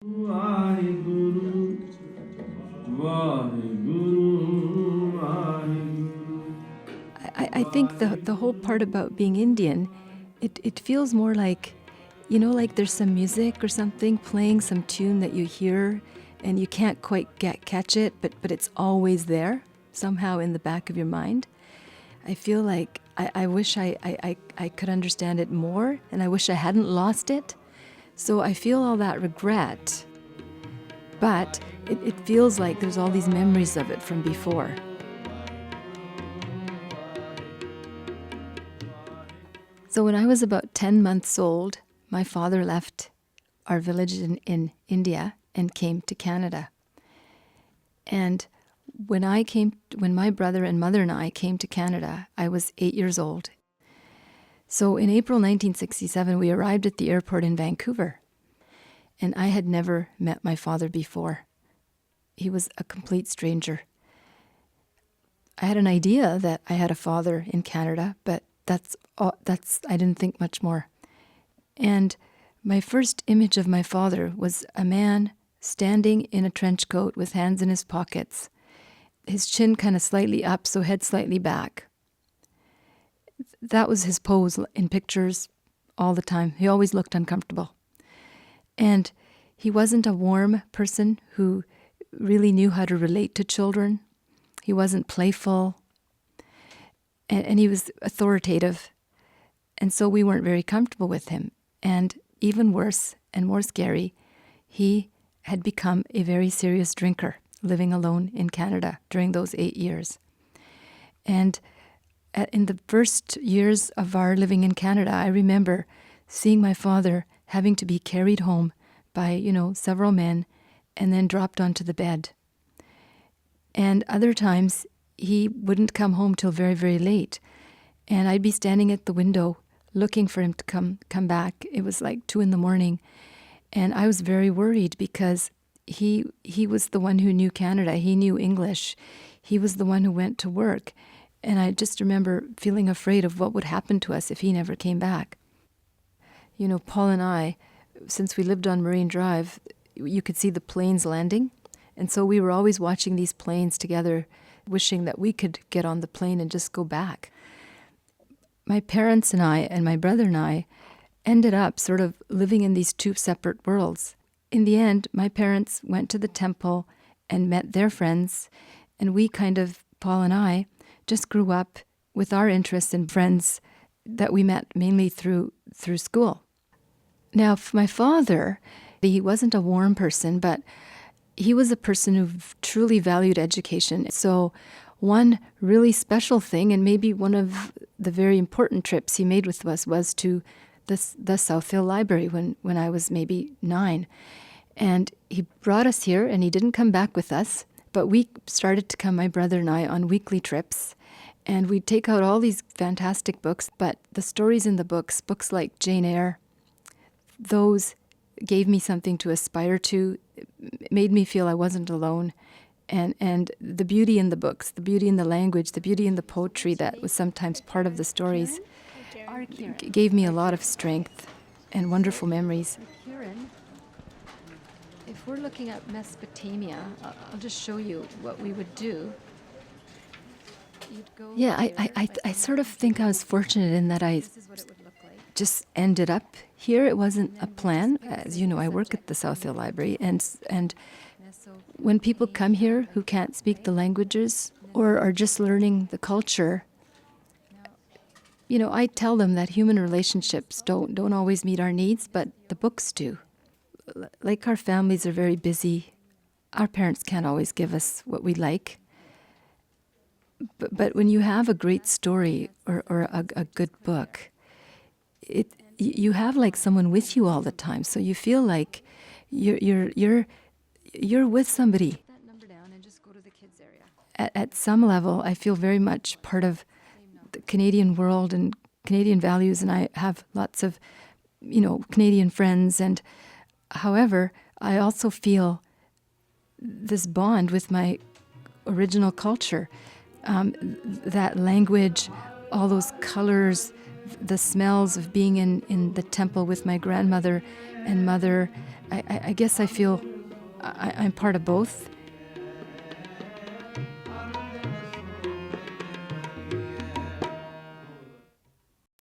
I think the whole part about being Indian, it feels more like, like there's some music or something playing, some tune that you hear and you can't quite catch it, but it's always there somehow in the back of your mind. I feel like I wish I could understand it more, and I wish I hadn't lost it. So I feel all that regret, but it feels like there's all these memories of it from before. So when I was about 10 months old, my father left our village in India and came to Canada. And when my brother and mother and I came to Canada, I was 8 years old. So in April 1967, we arrived at the airport in Vancouver. And I had never met my father before. He was a complete stranger. I had an idea that I had a father in Canada, but I didn't think much more. And my first image of my father was a man standing in a trench coat with hands in his pockets, his chin kind of slightly up, so head slightly back. That was his pose in pictures all the time. He always looked uncomfortable. And he wasn't a warm person who really knew how to relate to children. He wasn't playful. And he was authoritative. And so we weren't very comfortable with him. And even worse and more scary, he had become a very serious drinker, living alone in Canada during those 8 years. And in the first years of our living in Canada, I remember seeing my father having to be carried home by, several men and then dropped onto the bed. And other times, he wouldn't come home till very, very late. And I'd be standing at the window looking for him to come back. It was like 2 a.m. And I was very worried because he was the one who knew Canada. He knew English. He was the one who went to work. And I just remember feeling afraid of what would happen to us if he never came back. Paul and I, since we lived on Marine Drive, you could see the planes landing. And so we were always watching these planes together, wishing that we could get on the plane and just go back. My parents and I and my brother and I ended up sort of living in these 2 separate worlds. In the end, my parents went to the temple and met their friends, and we Paul and I, just grew up with our interests and friends that we met mainly through school. Now, for my father, he wasn't a warm person, but he was a person who truly valued education. So one really special thing, and maybe one of the very important trips he made with us, was to the South Hill Library when I was maybe 9. And he brought us here, and he didn't come back with us, but we started to come, my brother and I, on weekly trips. And we'd take out all these fantastic books, but the stories in the books like Jane Eyre, those gave me something to aspire to. It made me feel I wasn't alone. And the beauty in the books, the beauty in the language, the beauty in the poetry that was sometimes part of the stories gave me a lot of strength and wonderful memories. If we're looking at Mesopotamia, I'll just show you what we would do. Yeah, I sort of think I was fortunate in that I just ended up here. It wasn't a plan. As you know, I work at the South Hill Library, and when people come here who can't speak the languages or are just learning the culture, I tell them that human relationships don't always meet our needs, but the books do. Like, our families are very busy. Our parents can't always give us what we like. But when you have a great story or a good book, you have like someone with you all the time. So you feel like you're with somebody. At some level, I feel very much part of the Canadian world and Canadian values, and I have lots of, Canadian friends. And however, I also feel this bond with my original culture, that language, all those colors, the smells of being in the temple with my grandmother and mother, I guess I feel I'm part of both.